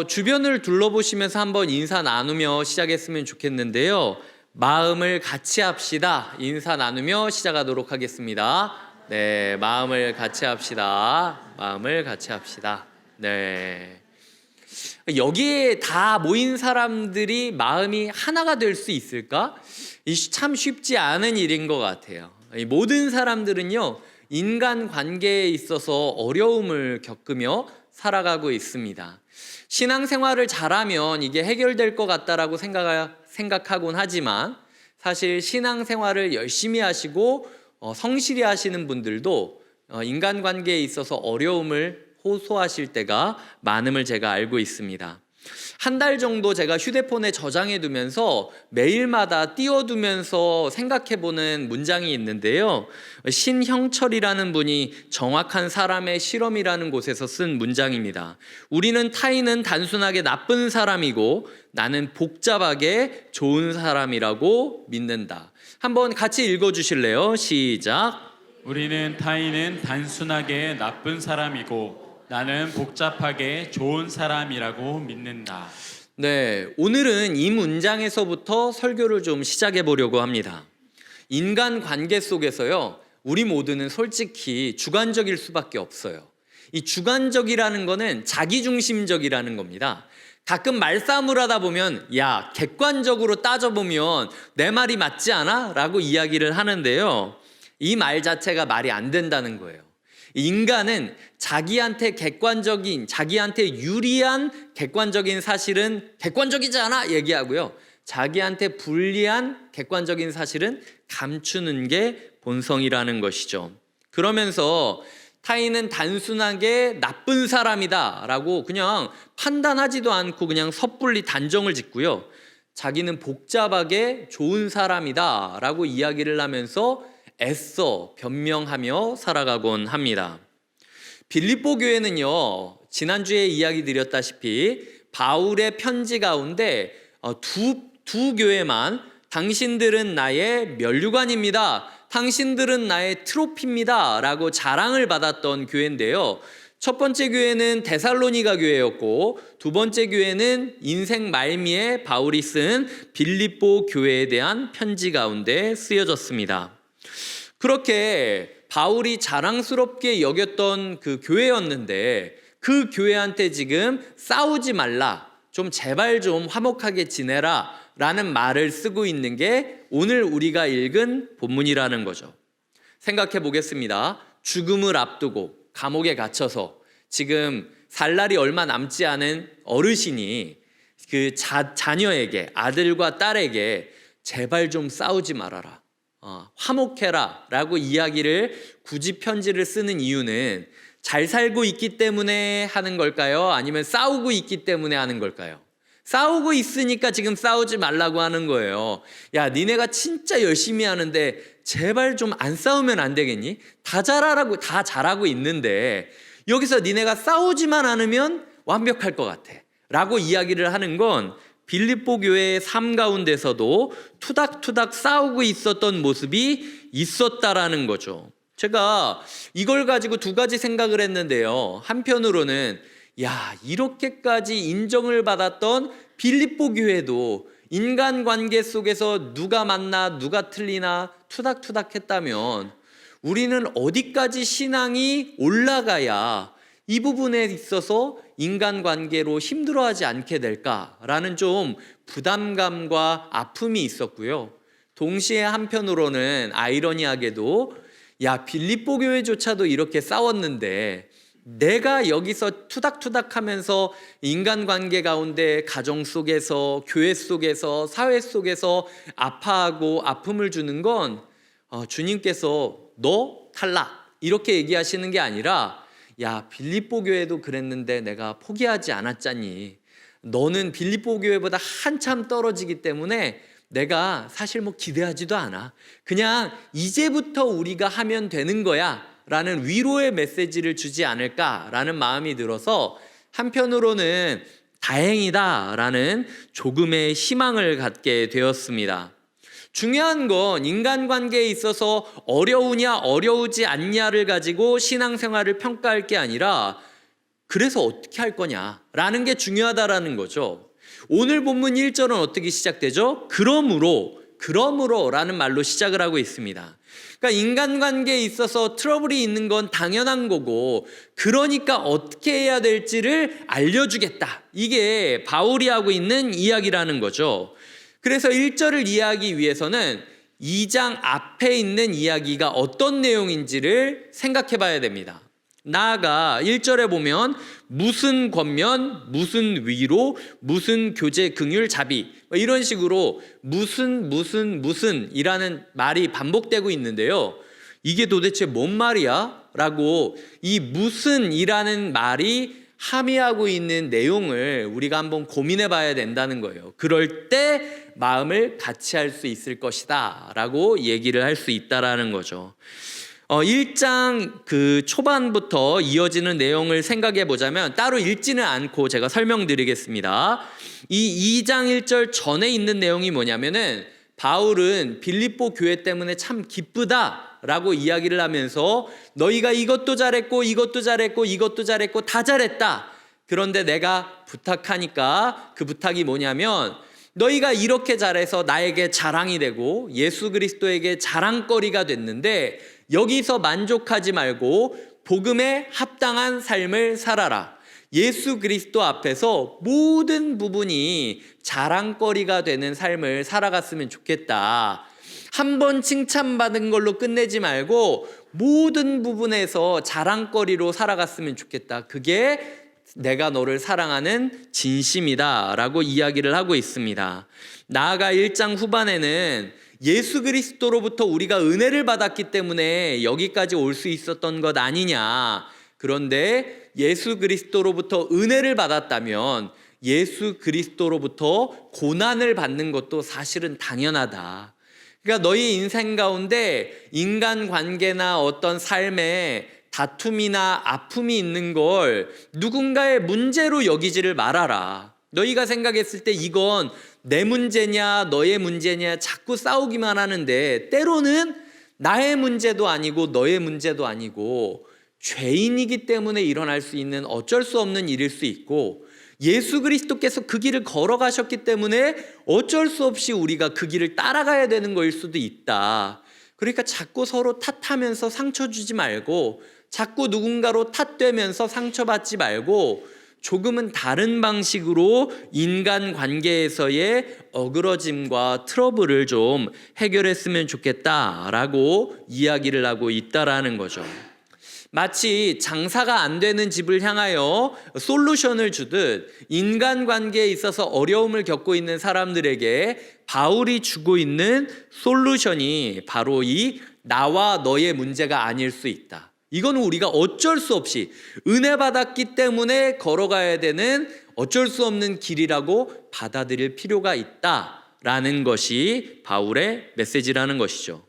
주변을 둘러보시면서 한번 인사 나누며 시작했으면 좋겠는데요. 마음을 같이 합시다. 인사 나누며 시작하도록 하겠습니다. 네, 마음을 같이 합시다. 마음을 같이 합시다. 네. 여기에 다 모인 사람들이 마음이 하나가 될 수 있을까? 참 쉽지 않은 일인 것 같아요. 이 모든 사람들은요, 인간 관계에 있어서 어려움을 겪으며 살아가고 있습니다. 신앙생활을 잘하면 이게 해결될 것 같다라고 생각하곤 하지만 사실 신앙생활을 열심히 하시고 성실히 하시는 분들도 인간관계에 있어서 어려움을 호소하실 때가 많음을 제가 알고 있습니다. 한 달 정도 제가 휴대폰에 저장해 두면서 매일마다 띄워두면서 생각해보는 문장이 있는데요. 신형철이라는 분이 정확한 사람의 실험이라는 곳에서 쓴 문장입니다. 우리는 타인은 단순하게 나쁜 사람이고 나는 복잡하게 좋은 사람이라고 믿는다. 한번 같이 읽어주실래요? 시작. 우리는 타인은 단순하게 나쁜 사람이고 나는 복잡하게 좋은 사람이라고 믿는다. 네, 오늘은 이 문장에서부터 설교를 좀 시작해 보려고 합니다. 인간 관계 속에서요, 우리 모두는 솔직히 주관적일 수밖에 없어요. 이 주관적이라는 거는 자기중심적이라는 겁니다. 가끔 말싸움을 하다 보면 야, 객관적으로 따져보면 내 말이 맞지 않아? 라고 이야기를 하는데요. 이 말 자체가 말이 안 된다는 거예요. 인간은 자기한테 유리한 객관적인 사실은 객관적이지 않아 얘기하고요. 자기한테 불리한 객관적인 사실은 감추는 게 본성이라는 것이죠. 그러면서 타인은 단순하게 나쁜 사람이다 라고 그냥 판단하지도 않고 그냥 섣불리 단정을 짓고요. 자기는 복잡하게 좋은 사람이다 라고 이야기를 하면서 애써 변명하며 살아가곤 합니다. 빌립보 교회는요, 지난주에 이야기 드렸다시피 바울의 편지 가운데 두 교회만 당신들은 나의 면류관입니다. 당신들은 나의 트로피입니다. 라고 자랑을 받았던 교회인데요. 첫 번째 교회는 데살로니가 교회였고 두 번째 교회는 인생 말미에 바울이 쓴 빌립보 교회에 대한 편지 가운데 쓰여졌습니다. 그렇게 바울이 자랑스럽게 여겼던 그 교회였는데 그 교회한테 지금 싸우지 말라, 좀 제발 좀 화목하게 지내라 라는 말을 쓰고 있는 게 오늘 우리가 읽은 본문이라는 거죠. 생각해 보겠습니다. 죽음을 앞두고 감옥에 갇혀서 지금 살 날이 얼마 남지 않은 어르신이 그 자녀에게, 아들과 딸에게 제발 좀 싸우지 말아라, 화목해라 라고 이야기를 굳이 편지를 쓰는 이유는 잘 살고 있기 때문에 하는 걸까요? 아니면 싸우고 있기 때문에 하는 걸까요? 싸우고 있으니까 지금 싸우지 말라고 하는 거예요. 야, 니네가 진짜 열심히 하는데 제발 좀 안 싸우면 안 되겠니? 다 잘하고 있는데 여기서 니네가 싸우지만 않으면 완벽할 것 같아 라고 이야기를 하는 건 빌립보 교회의 삶 가운데서도 투닥투닥 싸우고 있었던 모습이 있었다라는 거죠. 제가 이걸 가지고 두 가지 생각을 했는데요. 한편으로는 야, 이렇게까지 인정을 받았던 빌립보 교회도 인간관계 속에서 누가 맞나 누가 틀리나 투닥투닥 했다면 우리는 어디까지 신앙이 올라가야 이 부분에 있어서 인간관계로 힘들어하지 않게 될까라는 좀 부담감과 아픔이 있었고요. 동시에 한편으로는 아이러니하게도 야, 빌립보 교회조차도 이렇게 싸웠는데 내가 여기서 투닥투닥하면서 인간관계 가운데 가정 속에서, 교회 속에서, 사회 속에서 아파하고 아픔을 주는 건 주님께서 너 탈락 이렇게 얘기하시는 게 아니라 야, 빌립보 교회도 그랬는데 내가 포기하지 않았잖니. 너는 빌립보 교회보다 한참 떨어지기 때문에 내가 사실 기대하지도 않아. 그냥 이제부터 우리가 하면 되는 거야 라는 위로의 메시지를 주지 않을까라는 마음이 들어서 한편으로는 다행이다 라는 조금의 희망을 갖게 되었습니다. 중요한 건 인간관계에 있어서 어려우냐 어려우지 않냐를 가지고 신앙생활을 평가할 게 아니라 그래서 어떻게 할 거냐라는 게 중요하다라는 거죠. 오늘 본문 1절은 어떻게 시작되죠? 그러므로라는 말로 시작을 하고 있습니다. 그러니까 인간관계에 있어서 트러블이 있는 건 당연한 거고, 그러니까 어떻게 해야 될지를 알려주겠다. 이게 바울이 하고 있는 이야기라는 거죠. 그래서 1절을 이해하기 위해서는 2장 앞에 있는 이야기가 어떤 내용인지를 생각해 봐야 됩니다. 나아가 1절에 보면 무슨 권면, 무슨 위로, 무슨 교제, 긍휼, 자비, 이런 식으로 무슨 이라는 말이 반복되고 있는데요. 이게 도대체 뭔 말이야? 라고 이 무슨이라는 말이 함의하고 있는 내용을 우리가 한번 고민해 봐야 된다는 거예요. 그럴 때 마음을 같이 할 수 있을 것이다 라고 얘기를 할 수 있다라는 거죠. 1장 그 초반부터 이어지는 내용을 생각해 보자면, 따로 읽지는 않고 제가 설명드리겠습니다. 이 2장 1절 전에 있는 내용이 뭐냐면은, 바울은 빌립보 교회 때문에 참 기쁘다라고 이야기를 하면서 너희가 이것도 잘했고 이것도 잘했고 이것도 잘했고 다 잘했다. 그런데 내가 부탁하니까 그 부탁이 뭐냐면, 너희가 이렇게 잘해서 나에게 자랑이 되고 예수 그리스도에게 자랑거리가 됐는데 여기서 만족하지 말고 복음에 합당한 삶을 살아라. 예수 그리스도 앞에서 모든 부분이 자랑거리가 되는 삶을 살아갔으면 좋겠다. 한 번 칭찬받은 걸로 끝내지 말고 모든 부분에서 자랑거리로 살아갔으면 좋겠다. 그게 내가 너를 사랑하는 진심이다 라고 이야기를 하고 있습니다. 나아가 1장 후반에는 예수 그리스도로부터 우리가 은혜를 받았기 때문에 여기까지 올 수 있었던 것 아니냐. 그런데 예수 그리스도로부터 은혜를 받았다면 예수 그리스도로부터 고난을 받는 것도 사실은 당연하다. 그러니까 너희 인생 가운데 인간관계나 어떤 삶에 다툼이나 아픔이 있는 걸 누군가의 문제로 여기지를 말아라. 너희가 생각했을 때 이건 내 문제냐 너의 문제냐 자꾸 싸우기만 하는데, 때로는 나의 문제도 아니고 너의 문제도 아니고 죄인이기 때문에 일어날 수 있는 어쩔 수 없는 일일 수 있고, 예수 그리스도께서 그 길을 걸어가셨기 때문에 어쩔 수 없이 우리가 그 길을 따라가야 되는 거일 수도 있다. 그러니까 자꾸 서로 탓하면서 상처 주지 말고, 자꾸 누군가로 탓되면서 상처받지 말고, 조금은 다른 방식으로 인간관계에서의 어그러짐과 트러블을 좀 해결했으면 좋겠다라고 이야기를 하고 있다라는 거죠. 마치 장사가 안 되는 집을 향하여 솔루션을 주듯 인간관계에 있어서 어려움을 겪고 있는 사람들에게 바울이 주고 있는 솔루션이 바로 이 나와 너의 문제가 아닐 수 있다. 이거는 우리가 어쩔 수 없이 은혜 받았기 때문에 걸어가야 되는 어쩔 수 없는 길이라고 받아들일 필요가 있다라는 것이 바울의 메시지라는 것이죠.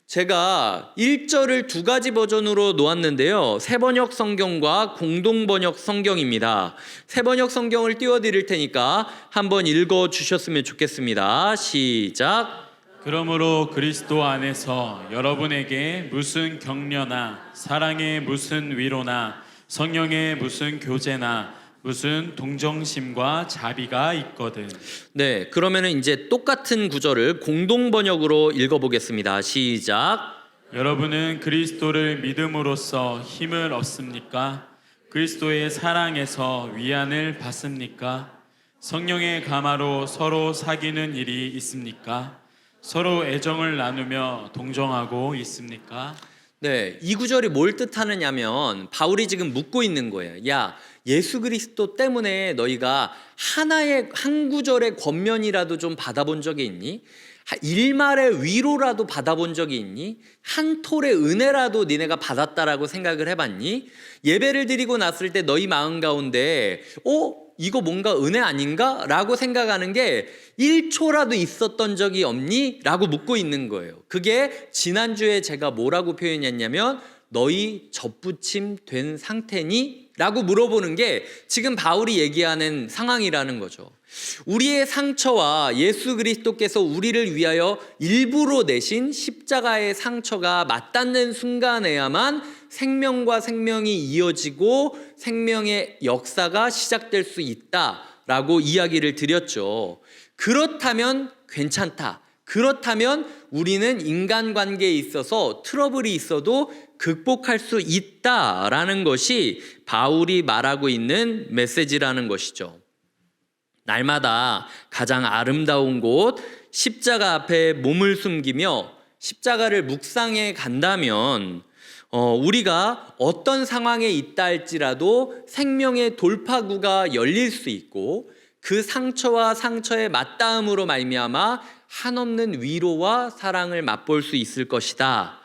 제가 1절을 두 가지 버전으로 놓았는데요. 새번역 성경과 공동번역 성경입니다. 새번역 성경을 띄워드릴 테니까 한번 읽어주셨으면 좋겠습니다. 시작. 그러므로 그리스도 안에서 여러분에게 무슨 격려나 사랑의 무슨 위로나 성령의 무슨 교제나 무슨 동정심과 자비가 있거든. 네, 그러면은 이제 똑같은 구절을 공동번역으로 읽어보겠습니다. 시작. 여러분은 그리스도를 믿음으로써 힘을 얻습니까? 그리스도의 사랑에서 위안을 받습니까? 성령의 감화로 서로 사귀는 일이 있습니까? 서로 애정을 나누며 동정하고 있습니까? 네, 이 구절이 뭘 뜻하느냐면 바울이 지금 묻고 있는 거예요. 야, 예수 그리스도 때문에 너희가 한 구절의 권면이라도 좀 받아본 적이 있니? 일말의 위로라도 받아본 적이 있니? 한 톨의 은혜라도 니네가 받았다라고 생각을 해봤니? 예배를 드리고 났을 때 너희 마음 가운데 이거 뭔가 은혜 아닌가? 라고 생각하는 게 1초라도 있었던 적이 없니? 라고 묻고 있는 거예요. 그게 지난주에 제가 뭐라고 표현했냐면 너희 접붙임 된 상태니? 라고 물어보는 게 지금 바울이 얘기하는 상황이라는 거죠. 우리의 상처와 예수 그리스도께서 우리를 위하여 일부러 내신 십자가의 상처가 맞닿는 순간에야만 생명과 생명이 이어지고 생명의 역사가 시작될 수 있다라고 이야기를 드렸죠. 그렇다면 괜찮다. 그렇다면 우리는 인간관계에 있어서 트러블이 있어도 극복할 수 있다라는 것이 바울이 말하고 있는 메시지라는 것이죠. 날마다 가장 아름다운 곳 십자가 앞에 몸을 숨기며 십자가를 묵상해 간다면 우리가 어떤 상황에 있다 할지라도 생명의 돌파구가 열릴 수 있고 그 상처와 상처의 맞닿음으로 말미암아 한없는 위로와 사랑을 맛볼 수 있을 것이다.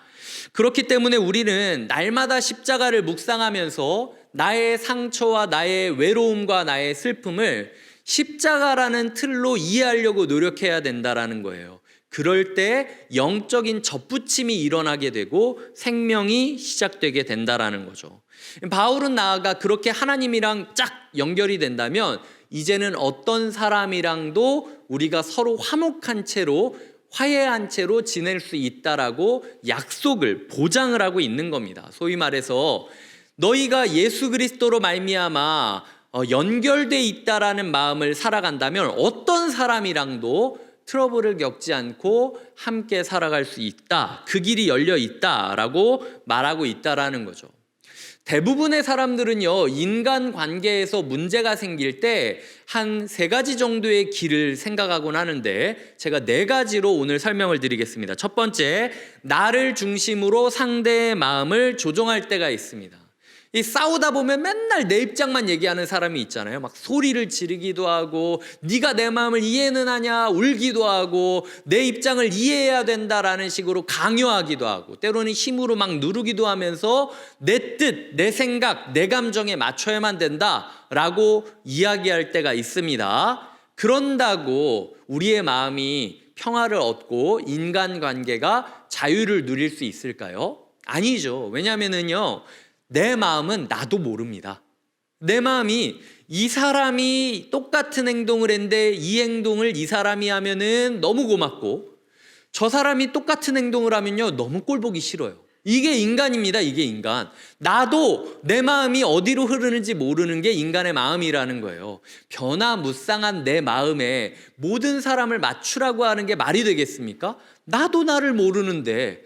그렇기 때문에 우리는 날마다 십자가를 묵상하면서 나의 상처와 나의 외로움과 나의 슬픔을 십자가라는 틀로 이해하려고 노력해야 된다라는 거예요. 그럴 때 영적인 접붙임이 일어나게 되고 생명이 시작되게 된다라는 거죠. 바울은 나아가 그렇게 하나님이랑 쫙 연결이 된다면 이제는 어떤 사람이랑도 우리가 서로 화목한 채로 화해한 채로 지낼 수 있다라고 약속을 보장을 하고 있는 겁니다. 소위 말해서 너희가 예수 그리스도로 말미암아 연결돼 있다라는 마음을 살아간다면 어떤 사람이랑도 트러블을 겪지 않고 함께 살아갈 수 있다. 그 길이 열려 있다라고 말하고 있다라는 거죠. 대부분의 사람들은요, 인간관계에서 문제가 생길 때 한 3가지 정도의 길을 생각하곤 하는데 제가 4가지로 오늘 설명을 드리겠습니다. 첫 번째, 나를 중심으로 상대의 마음을 조종할 때가 있습니다. 이 싸우다 보면 맨날 내 입장만 얘기하는 사람이 있잖아요. 막 소리를 지르기도 하고 네가 내 마음을 이해는 하냐 울기도 하고 내 입장을 이해해야 된다라는 식으로 강요하기도 하고 때로는 힘으로 막 누르기도 하면서 내 뜻, 내 생각, 내 감정에 맞춰야만 된다라고 이야기할 때가 있습니다. 그런다고 우리의 마음이 평화를 얻고 인간관계가 자유를 누릴 수 있을까요? 아니죠. 왜냐하면요, 내 마음은 나도 모릅니다. 내 마음이 이 사람이 똑같은 행동을 했는데 이 행동을 이 사람이 하면은 너무 고맙고 저 사람이 똑같은 행동을 하면요 너무 꼴보기 싫어요. 이게 인간입니다. 이게 인간. 나도 내 마음이 어디로 흐르는지 모르는 게 인간의 마음이라는 거예요. 변화무쌍한 내 마음에 모든 사람을 맞추라고 하는 게 말이 되겠습니까? 나도 나를 모르는데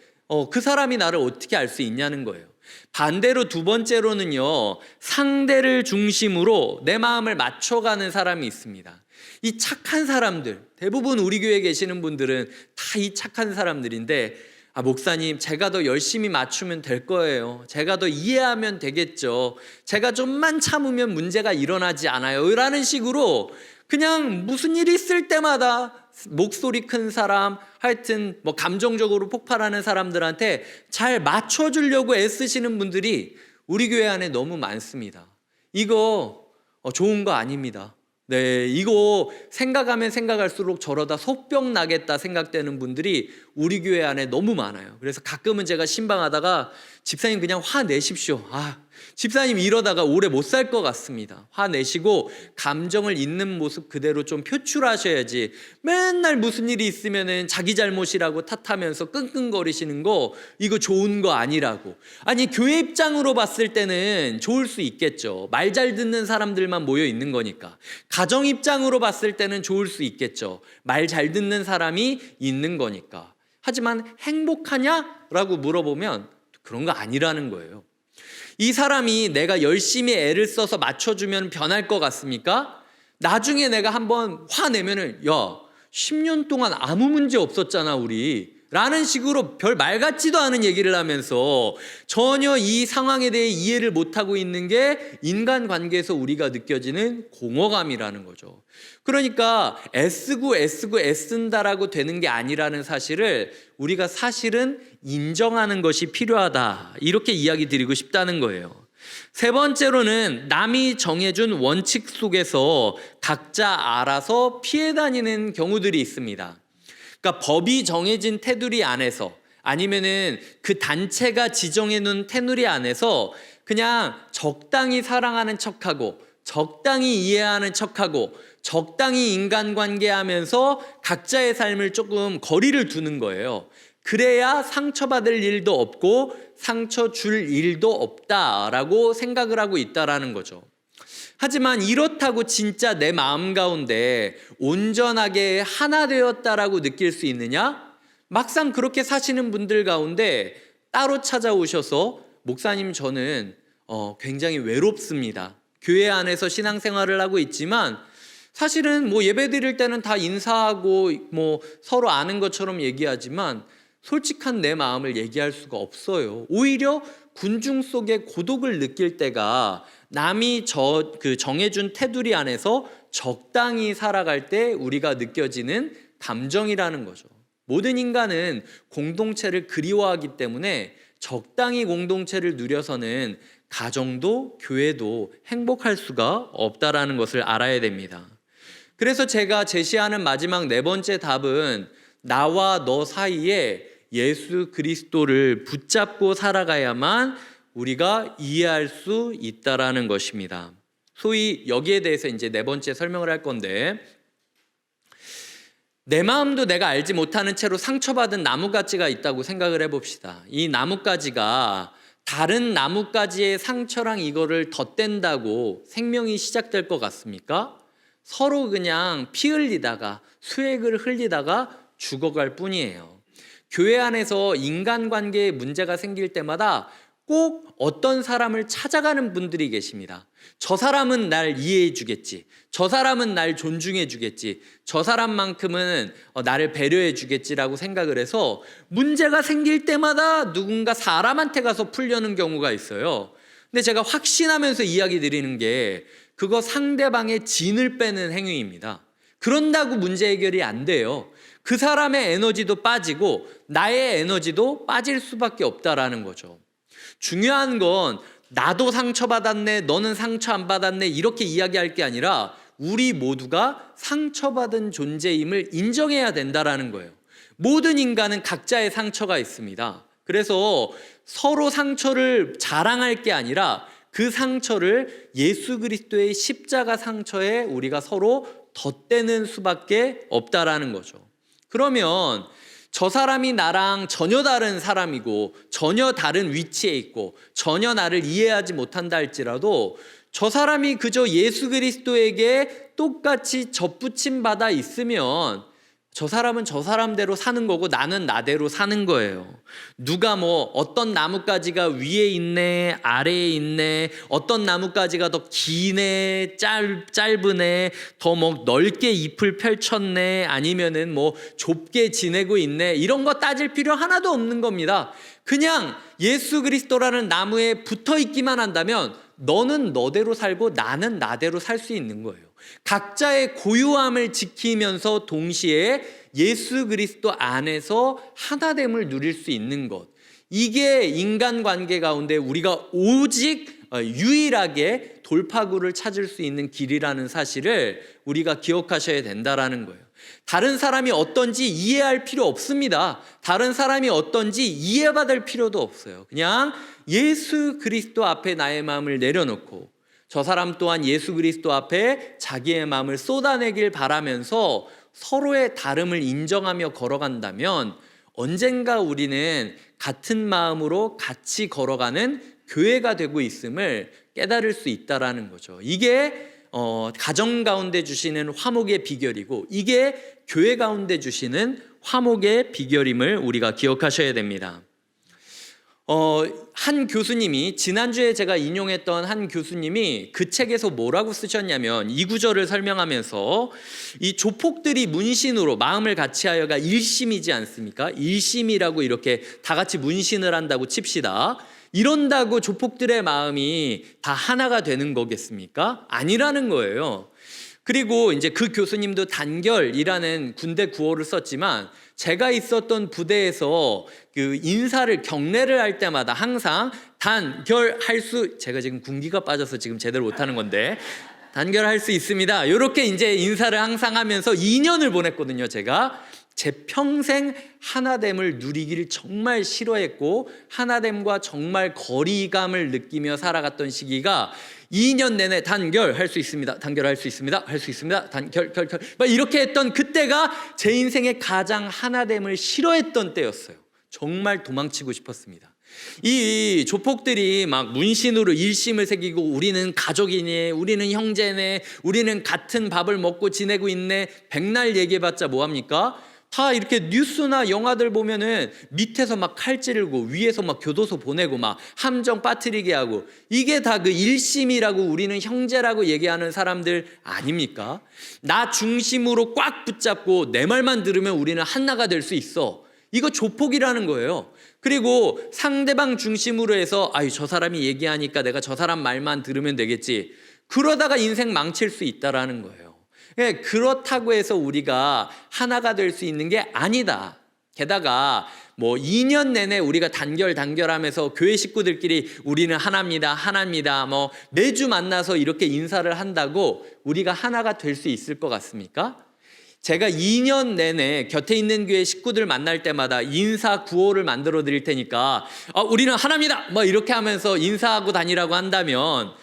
그 사람이 나를 어떻게 알 수 있냐는 거예요. 반대로 2번째로는요, 상대를 중심으로 내 마음을 맞춰가는 사람이 있습니다. 이 착한 사람들, 대부분 우리 교회에 계시는 분들은 다 이 착한 사람들인데, 목사님, 제가 더 열심히 맞추면 될 거예요. 제가 더 이해하면 되겠죠. 제가 좀만 참으면 문제가 일어나지 않아요. 라는 식으로 그냥 무슨 일이 있을 때마다 목소리 큰 사람, 하여튼 뭐 감정적으로 폭발하는 사람들한테 잘 맞춰주려고 애쓰시는 분들이 우리 교회 안에 너무 많습니다. 이거 좋은 거 아닙니다. 네, 이거 생각하면 생각할수록 저러다 속병 나겠다 생각되는 분들이 우리 교회 안에 너무 많아요. 그래서 가끔은 제가 신방하다가 집사님 그냥 화내십시오. 집사님 이러다가 오래 못 살 것 같습니다. 화내시고 감정을 있는 모습 그대로 좀 표출하셔야지 맨날 무슨 일이 있으면은 자기 잘못이라고 탓하면서 끙끙거리시는 거 이거 좋은 거 아니라고. 아니 교회 입장으로 봤을 때는 좋을 수 있겠죠. 말 잘 듣는 사람들만 모여 있는 거니까. 가정 입장으로 봤을 때는 좋을 수 있겠죠. 말 잘 듣는 사람이 있는 거니까. 하지만 행복하냐라고 물어보면 그런 거 아니라는 거예요. 이 사람이 내가 열심히 애를 써서 맞춰주면 변할 것 같습니까? 나중에 내가 한번 화내면은 10년 동안 아무 문제 없었잖아 우리 라는 식으로 별 말 같지도 않은 얘기를 하면서 전혀 이 상황에 대해 이해를 못하고 있는 게 인간관계에서 우리가 느껴지는 공허감이라는 거죠. 그러니까 애쓴다라고 되는 게 아니라는 사실을 우리가 사실은 인정하는 것이 필요하다, 이렇게 이야기 드리고 싶다는 거예요. 3번째로는 남이 정해준 원칙 속에서 각자 알아서 피해 다니는 경우들이 있습니다. 그러니까 법이 정해진 테두리 안에서 아니면은 그 단체가 지정해 놓은 테두리 안에서 그냥 적당히 사랑하는 척하고 적당히 이해하는 척하고 적당히 인간관계하면서 각자의 삶을 조금 거리를 두는 거예요. 그래야 상처받을 일도 없고 상처 줄 일도 없다라고 생각을 하고 있다라는 거죠. 하지만 이렇다고 진짜 내 마음 가운데 온전하게 하나 되었다라고 느낄 수 있느냐? 막상 그렇게 사시는 분들 가운데 따로 찾아오셔서 목사님 저는 굉장히 외롭습니다. 교회 안에서 신앙생활을 하고 있지만 사실은 뭐 예배 드릴 때는 다 인사하고 뭐 서로 아는 것처럼 얘기하지만 솔직한 내 마음을 얘기할 수가 없어요. 오히려 군중 속에 고독을 느낄 때가 남이 정해준 테두리 안에서 적당히 살아갈 때 우리가 느껴지는 감정이라는 거죠. 모든 인간은 공동체를 그리워하기 때문에 적당히 공동체를 누려서는 가정도 교회도 행복할 수가 없다라는 것을 알아야 됩니다. 그래서 제가 제시하는 마지막 네 번째 답은 나와 너 사이에 예수 그리스도를 붙잡고 살아가야만 우리가 이해할 수 있다라는 것입니다. 소위 여기에 대해서 이제 네 번째 설명을 할 건데, 내 마음도 내가 알지 못하는 채로 상처받은 나뭇가지가 있다고 생각을 해봅시다. 이 나뭇가지가 다른 나뭇가지의 상처랑 이거를 덧댄다고 생명이 시작될 것 같습니까? 서로 그냥 피 흘리다가 수액을 흘리다가 죽어갈 뿐이에요. 교회 안에서 인간관계에 문제가 생길 때마다 꼭 어떤 사람을 찾아가는 분들이 계십니다. 저 사람은 날 이해해 주겠지, 저 사람은 날 존중해 주겠지, 저 사람만큼은 나를 배려해 주겠지라고 생각을 해서 문제가 생길 때마다 누군가 사람한테 가서 풀려는 경우가 있어요. 근데 제가 확신하면서 이야기 드리는 게 그거 상대방의 진을 빼는 행위입니다. 그런다고 문제 해결이 안 돼요. 그 사람의 에너지도 빠지고 나의 에너지도 빠질 수밖에 없다라는 거죠. 중요한 건 나도 상처받았네, 너는 상처 안 받았네 이렇게 이야기할 게 아니라 우리 모두가 상처받은 존재임을 인정해야 된다라는 거예요. 모든 인간은 각자의 상처가 있습니다. 그래서 서로 상처를 자랑할 게 아니라 그 상처를 예수 그리스도의 십자가 상처에 우리가 서로 덧대는 수밖에 없다라는 거죠. 그러면 저 사람이 나랑 전혀 다른 사람이고 전혀 다른 위치에 있고 전혀 나를 이해하지 못한다 할지라도 저 사람이 그저 예수 그리스도에게 똑같이 접붙임 받아 있으면 저 사람은 저 사람대로 사는 거고 나는 나대로 사는 거예요. 누가 뭐 어떤 나뭇가지가 위에 있네, 아래에 있네, 어떤 나뭇가지가 더 기네, 짧으네, 더 뭐 넓게 잎을 펼쳤네, 아니면은 뭐 좁게 지내고 있네, 이런 거 따질 필요 하나도 없는 겁니다. 그냥 예수 그리스도라는 나무에 붙어 있기만 한다면 너는 너대로 살고 나는 나대로 살 수 있는 거예요. 각자의 고유함을 지키면서 동시에 예수 그리스도 안에서 하나됨을 누릴 수 있는 것, 이게 인간관계 가운데 우리가 오직 유일하게 돌파구를 찾을 수 있는 길이라는 사실을 우리가 기억하셔야 된다라는 거예요. 다른 사람이 어떤지 이해할 필요 없습니다. 다른 사람이 어떤지 이해받을 필요도 없어요. 그냥 예수 그리스도 앞에 나의 마음을 내려놓고 저 사람 또한 예수 그리스도 앞에 자기의 마음을 쏟아내길 바라면서 서로의 다름을 인정하며 걸어간다면 언젠가 우리는 같은 마음으로 같이 걸어가는 교회가 되고 있음을 깨달을 수 있다라는 거죠. 이게 가정 가운데 주시는 화목의 비결이고 이게 교회 가운데 주시는 화목의 비결임을 우리가 기억하셔야 됩니다. 한 교수님이, 지난주에 제가 인용했던 한 교수님이 그 책에서 뭐라고 쓰셨냐면 이 구절을 설명하면서 이 조폭들이 문신으로 마음을 같이하여가 일심이지 않습니까? 일심이라고 이렇게 다 같이 문신을 한다고 칩시다. 이런다고 조폭들의 마음이 다 하나가 되는 거겠습니까? 아니라는 거예요. 그리고 이제 그 교수님도 단결이라는 군대 구호를 썼지만 제가 있었던 부대에서 그 인사를 경례를 할 때마다 항상 단결할 수, 제가 지금 군기가 빠져서 지금 제대로 못하는 건데 단결할 수 있습니다. 이렇게 이제 인사를 항상 하면서 2년을 보냈거든요. 제가 제 평생 하나됨을 누리기를 정말 싫어했고 하나됨과 정말 거리감을 느끼며 살아갔던 시기가 2년 내내 단결할 수 있습니다. 단결할 수 있습니다. 할 수 있습니다. 단결 막 이렇게 했던 그때가 제 인생의 가장 하나됨을 싫어했던 때였어요. 정말 도망치고 싶었습니다. 이 조폭들이 막 문신으로 일심을 새기고 우리는 가족이네, 우리는 형제네, 우리는 같은 밥을 먹고 지내고 있네, 백날 얘기해봤자 뭐합니까? 다 이렇게 뉴스나 영화들 보면은 밑에서 막 칼 찌르고 위에서 막 교도소 보내고 막 함정 빠뜨리게 하고, 이게 다 그 일심이라고 우리는 형제라고 얘기하는 사람들 아닙니까? 나 중심으로 꽉 붙잡고 내 말만 들으면 우리는 하나가 될 수 있어. 이거 조폭이라는 거예요. 그리고 상대방 중심으로 해서 아유 저 사람이 얘기하니까 내가 저 사람 말만 들으면 되겠지. 그러다가 인생 망칠 수 있다라는 거예요. 그렇다고 해서 우리가 하나가 될 수 있는 게 아니다. 게다가 뭐 2년 내내 우리가 단결하면서 교회 식구들끼리 우리는 하나입니다. 뭐 매주 만나서 이렇게 인사를 한다고 우리가 하나가 될 수 있을 것 같습니까? 제가 2년 내내 곁에 있는 교회 식구들 만날 때마다 인사 구호를 만들어 드릴 테니까 우리는 하나입니다 뭐 이렇게 하면서 인사하고 다니라고 한다면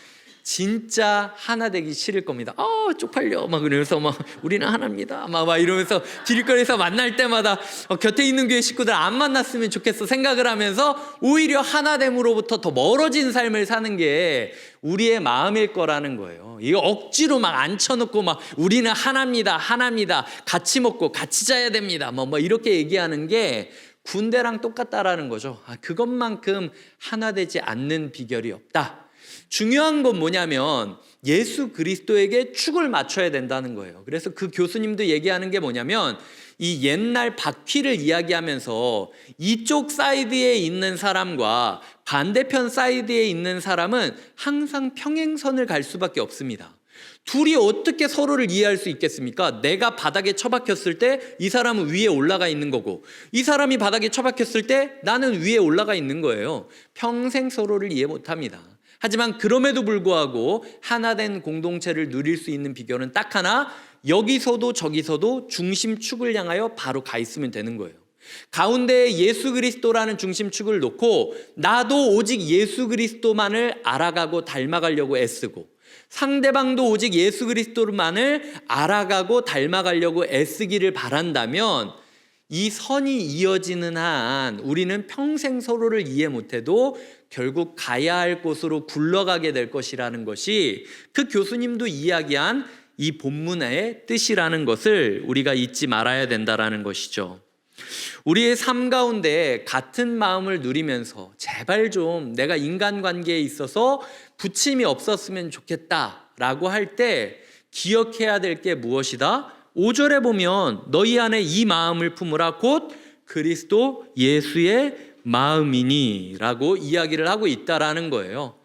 진짜 하나 되기 싫을 겁니다. 쪽팔려 막 그러면서 막 우리는 하나입니다 막 이러면서 길거리에서 만날 때마다 곁에 있는 교회 식구들 안 만났으면 좋겠어 생각을 하면서 오히려 하나됨으로부터 더 멀어진 삶을 사는 게 우리의 마음일 거라는 거예요. 이거 억지로 막 앉혀놓고 막 우리는 하나입니다 같이 먹고 같이 자야 됩니다 뭐 이렇게 얘기하는 게 군대랑 똑같다라는 거죠. 그것만큼 하나 되지 않는 비결이 없다. 중요한 건 뭐냐면 예수 그리스도에게 축을 맞춰야 된다는 거예요. 그래서 그 교수님도 얘기하는 게 뭐냐면 이 옛날 바퀴를 이야기하면서 이쪽 사이드에 있는 사람과 반대편 사이드에 있는 사람은 항상 평행선을 갈 수밖에 없습니다. 둘이 어떻게 서로를 이해할 수 있겠습니까? 내가 바닥에 처박혔을 때 이 사람은 위에 올라가 있는 거고, 이 사람이 바닥에 처박혔을 때 나는 위에 올라가 있는 거예요. 평생 서로를 이해 못합니다. 하지만 그럼에도 불구하고 하나된 공동체를 누릴 수 있는 비결은 딱 하나, 여기서도 저기서도 중심축을 향하여 바로 가 있으면 되는 거예요. 가운데에 예수 그리스도라는 중심축을 놓고 나도 오직 예수 그리스도만을 알아가고 닮아가려고 애쓰고, 상대방도 오직 예수 그리스도만을 알아가고 닮아가려고 애쓰기를 바란다면 이 선이 이어지는 한 우리는 평생 서로를 이해 못해도 결국 가야 할 곳으로 굴러가게 될 것이라는 것이 그 교수님도 이야기한 이 본문의 뜻이라는 것을 우리가 잊지 말아야 된다라는 것이죠. 우리의 삶 가운데 같은 마음을 누리면서 제발 좀 내가 인간관계에 있어서 부침이 없었으면 좋겠다라고 할 때 기억해야 될 게 무엇이다? 5절에 보면 너희 안에 이 마음을 품으라 곧 그리스도 예수의 마음이니 라고 이야기를 하고 있다라는 거예요.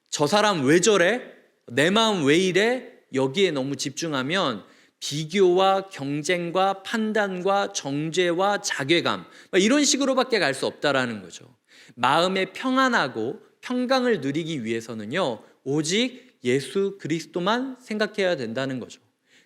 저 사람 왜 저래? 내 마음 왜 이래? 여기에 너무 집중하면 비교와 경쟁과 판단과 정죄와 자괴감 이런 식으로밖에 갈 수 없다라는 거죠. 마음의 평안하고 평강을 누리기 위해서는요 오직 예수 그리스도만 생각해야 된다는 거죠.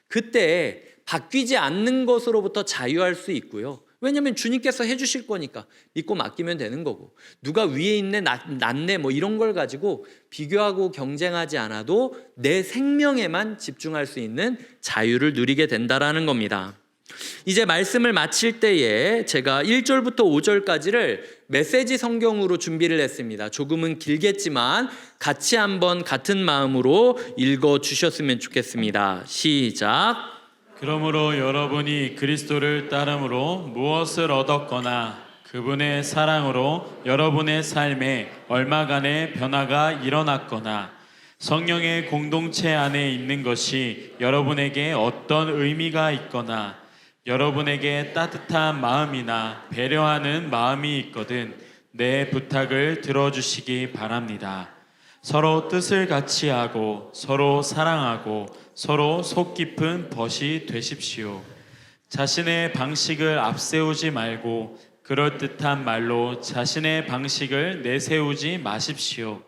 그때 바뀌지 않는 것으로부터 자유할 수 있고요. 왜냐하면 주님께서 해주실 거니까 믿고 맡기면 되는 거고, 누가 위에 있네 낫네 뭐 이런 걸 가지고 비교하고 경쟁하지 않아도 내 생명에만 집중할 수 있는 자유를 누리게 된다라는 겁니다. 이제 말씀을 마칠 때에 제가 1절부터 5절까지를 메시지 성경으로 준비를 했습니다. 조금은 길겠지만 같이 한번 같은 마음으로 읽어주셨으면 좋겠습니다. 시작. 그러므로 여러분이 그리스도를 따름으로 무엇을 얻었거나 그분의 사랑으로 여러분의 삶에 얼마간의 변화가 일어났거나 성령의 공동체 안에 있는 것이 여러분에게 어떤 의미가 있거나 여러분에게 따뜻한 마음이나 배려하는 마음이 있거든 내 부탁을 들어주시기 바랍니다. 서로 뜻을 같이 하고 서로 사랑하고 서로 속 깊은 벗이 되십시오. 자신의 방식을 앞세우지 말고 그럴듯한 말로 자신의 방식을 내세우지 마십시오.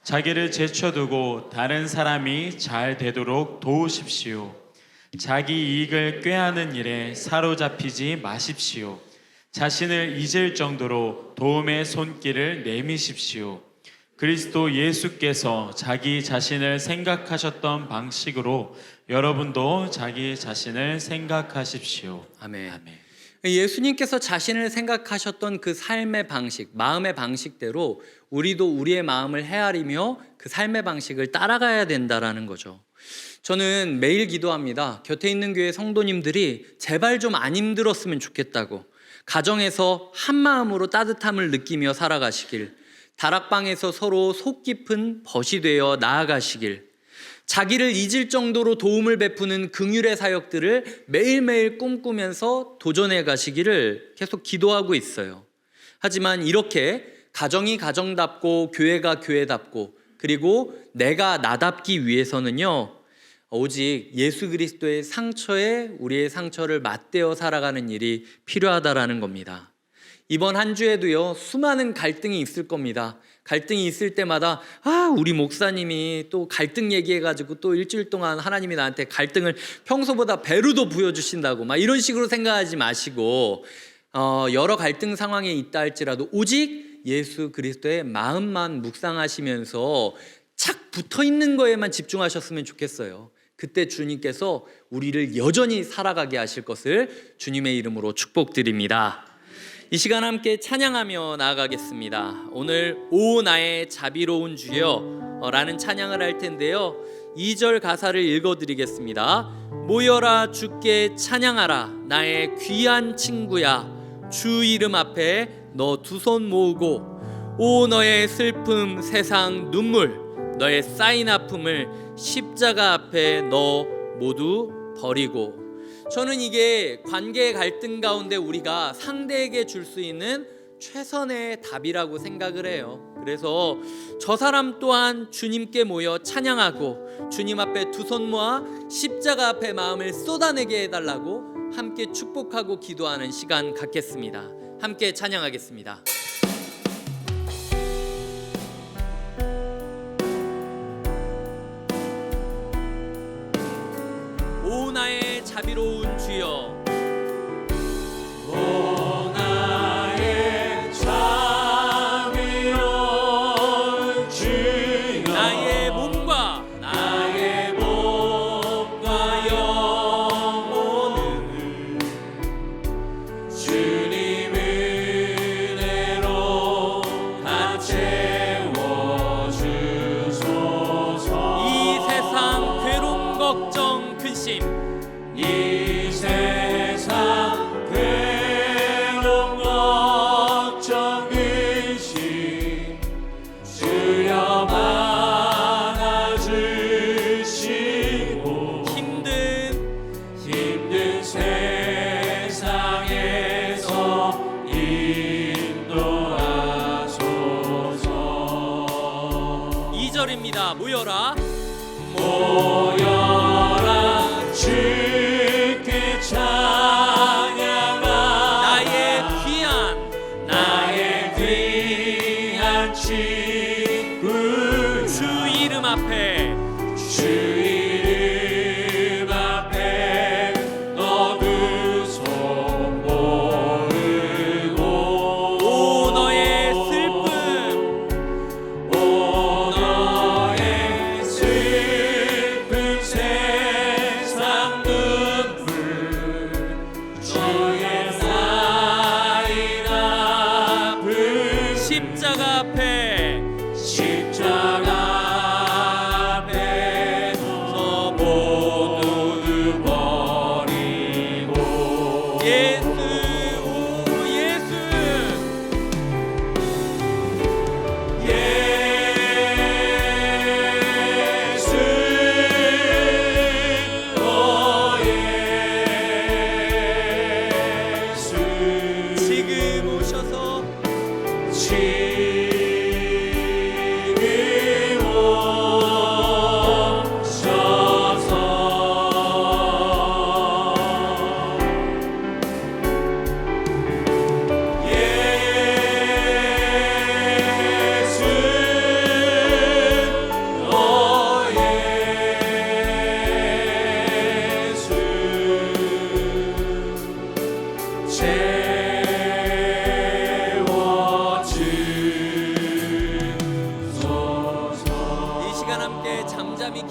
자기를 제쳐두고 다른 사람이 잘 되도록 도우십시오. 자기 이익을 꾀하는 일에 사로잡히지 마십시오. 자신을 잊을 정도로 도움의 손길을 내미십시오. 그리스도 예수께서 자기 자신을 생각하셨던 방식으로 여러분도 자기 자신을 생각하십시오. 아멘. 예수님께서 자신을 생각하셨던 그 삶의 방식, 마음의 방식대로 우리도 우리의 마음을 헤아리며 그 삶의 방식을 따라가야 된다라는 거죠. 저는 매일 기도합니다. 곁에 있는 교회 성도님들이 제발 좀 안 힘들었으면 좋겠다고, 가정에서 한 마음으로 따뜻함을 느끼며 살아가시길, 다락방에서 서로 속 깊은 벗이 되어 나아가시길, 자기를 잊을 정도로 도움을 베푸는 긍휼의 사역들을 매일매일 꿈꾸면서 도전해 가시기를 계속 기도하고 있어요. 하지만 이렇게 가정이 가정답고 교회가 교회답고 그리고 내가 나답기 위해서는요, 오직 예수 그리스도의 상처에 우리의 상처를 맞대어 살아가는 일이 필요하다라는 겁니다. 이번 한 주에도요, 수많은 갈등이 있을 겁니다. 갈등이 있을 때마다 우리 목사님이 또 갈등 얘기해가지고 또 일주일 동안 하나님이 나한테 갈등을 평소보다 배로 더 부여주신다고 막 이런 식으로 생각하지 마시고, 여러 갈등 상황에 있다 할지라도 오직 예수 그리스도의 마음만 묵상하시면서 착 붙어있는 거에만 집중하셨으면 좋겠어요. 그때 주님께서 우리를 여전히 살아가게 하실 것을 주님의 이름으로 축복드립니다. 이 시간 함께 찬양하며 나아가겠습니다. 오늘 오 나의 자비로운 주여 라는 찬양을 할 텐데요, 2절 가사를 읽어드리겠습니다. 모여라 주께 찬양하라 나의 귀한 친구야, 주 이름 앞에 너 두 손 모으고, 오 너의 슬픔 세상 눈물 너의 쌓인 아픔을 십자가 앞에 너 모두 버리고. 저는 이게 관계의 갈등 가운데 우리가 상대에게 줄 수 있는 최선의 답이라고 생각을 해요. 그래서 저 사람 또한 주님께 모여 찬양하고 주님 앞에 두 손 모아 십자가 앞에 마음을 쏟아내게 해달라고 함께 축복하고 기도하는 시간 갖겠습니다. 함께 찬양하겠습니다. 오 나의 자비로운 주여, 오 나의 자비로운 주여, 나의 몸과 영혼을 주님 은혜로 다 채워주소서. 이 세상 괴로움 걱정 근심, 이 세상 괴로움 걱정 근심 주여 안아주시고, 힘든 세상에서 인도하소서. 2절입니다. 모여라 주께 찬양하라 나의 귀한 친구, 주 이름 앞에 너 두 손 모으고, 오 너의 슬픔 세상 눈물 주의 쌓인 아픔 십자가 앞에 십자가 앞에 너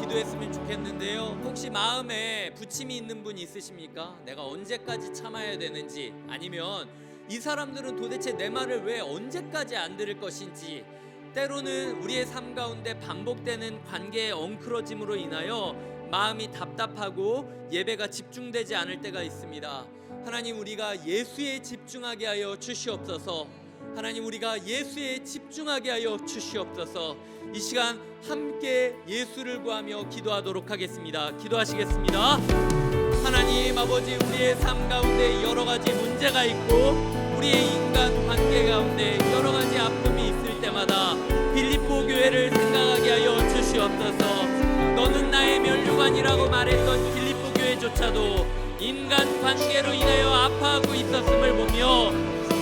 기도했으면 좋겠는데요. 혹시 마음에 부침이 있는 분 있으십니까? 내가 언제까지 참아야 되는지, 아니면 이 사람들은 도대체 내 말을 왜 언제까지 안 들을 것인지, 때로는 우리의 삶 가운데 반복되는 관계의 엉클어짐으로 인하여 마음이 답답하고 예배가 집중되지 않을 때가 있습니다. 하나님, 우리가 예수에 집중하게 하여 주시옵소서. 하나님, 우리가 예수에 집중하게 하여 주시옵소서. 이 시간 함께 예수를 구하며 기도하도록 하겠습니다. 기도하시겠습니다. 하나님 아버지, 우리의 삶 가운데 여러 가지 문제가 있고 우리의 인간 관계 가운데 여러 가지 아픔이 있을 때마다 빌립보 교회를 생각하게 하여 주시옵소서. 너는 나의 면류관이라고 말했던 빌립보 교회조차도 인간 관계로 인하여 아파하고 있었음을 보며,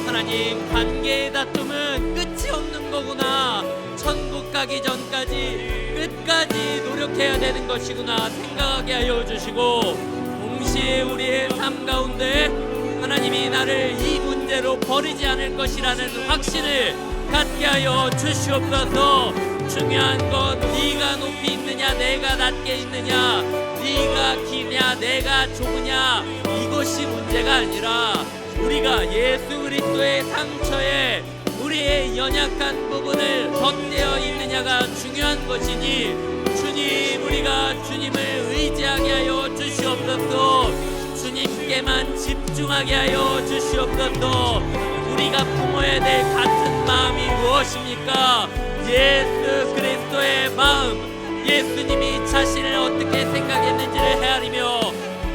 하나님, 관계의 다툼은 끝이 없는 거구나, 천국 가기 전까지 끝까지 노력해야 되는 것이구나 생각하게 하여 주시고, 동시에 우리의 삶 가운데 하나님이 나를 이 문제로 버리지 않을 것이라는 확신을 갖게 하여 주시옵소서. 중요한 건 네가 높이 있느냐 내가 낮게 있느냐, 네가 기냐 내가 좁으냐, 이것이 문제가 아니라 우리가 예수 그리스도의 상처에 우리의 연약한 부분을 덧대어 있느냐가 중요한 것이니, 주님, 우리가 주님을 의지하게 하여 주시옵소서. 주님께만 집중하게 하여 주시옵소서. 우리가 품어야 될 같은 마음이 무엇입니까? 예수 그리스도의 마음, 예수님이 자신을 어떻게 생각했는지를 헤아리며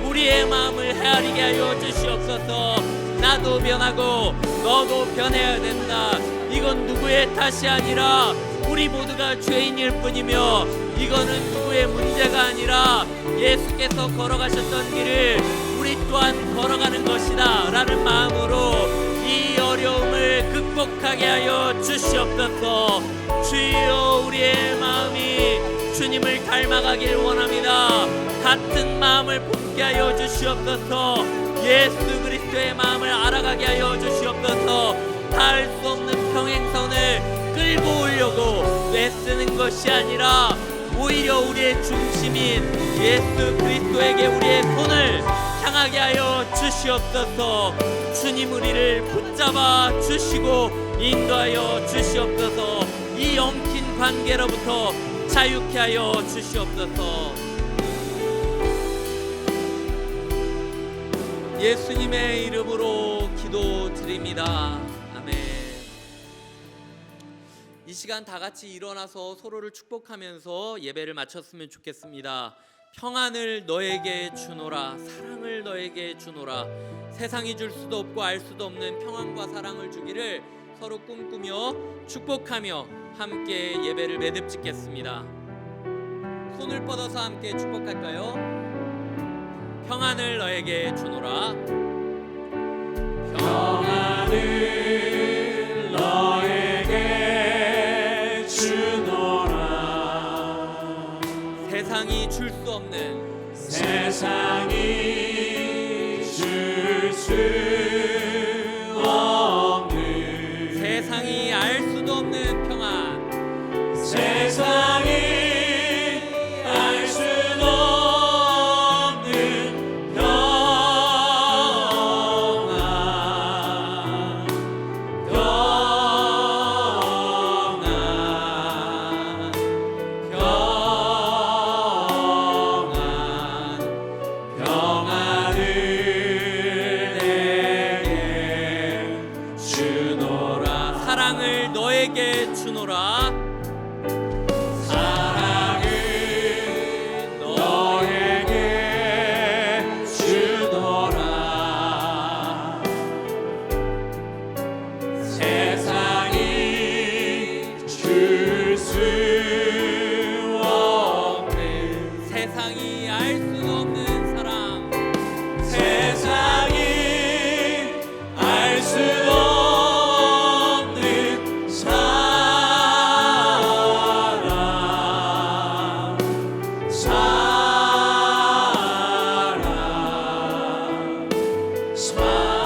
우리의 마음을 헤아리게 하여 주시옵소서. 나도 변하고 너도 변해야 된다. 이건 누구의 탓이 아니라 우리 모두가 죄인일 뿐이며, 이거는 누구의 문제가 아니라 예수께서 걸어가셨던 길을 우리 또한 걸어가는 것이다 라는 마음으로 이 어려움을 극복하게 하여 주시옵소서. 주여, 우리의 마음이 주님을 닮아가길 원합니다. 같은 마음을 품게 하여 주시옵소서. 예수 그리스도의 마음을 알아가게 하여 주시옵소서. 닿을 수 없는 평행선을 끌고 오려고 애쓰는 것이 아니라 오히려 우리의 중심인 예수 그리스도에게 우리의 손을 향하게 하여 주시옵소서. 주님, 우리를 붙잡아 주시고 인도하여 주시옵소서. 이 엉킨 관계로부터 자유케 하여 주시옵소서. 예수님의 이름으로 기도드립니다. 아멘. 이 시간 다 같이 일어나서 서로를 축복하면서 예배를 마쳤으면 좋겠습니다. 평안을 너에게 주노라, 사랑을 너에게 주노라. 세상이 줄 수도 없고 알 수도 없는 평안과 사랑을 주기를 서로 꿈꾸며 축복하며 함께 예배를 매듭짓겠습니다. 손을 뻗어서 함께 축복할까요? 평안을 너에게 주노라. 평안을 너에게 주노라. 세상이 줄 수 없는, 세상이 줄 수 없는, 세상이 알 수도 없는 평안, 세상이 알 수도 없는 평안, 평안을 내게 주노라. 사랑을 너에게 주노라. 사랑을 너에게 주노라. 세상이 줄 수 없는, 세상이 알 수 없는 사랑, 세상이 알 수 없는 사랑, 사랑, 사랑.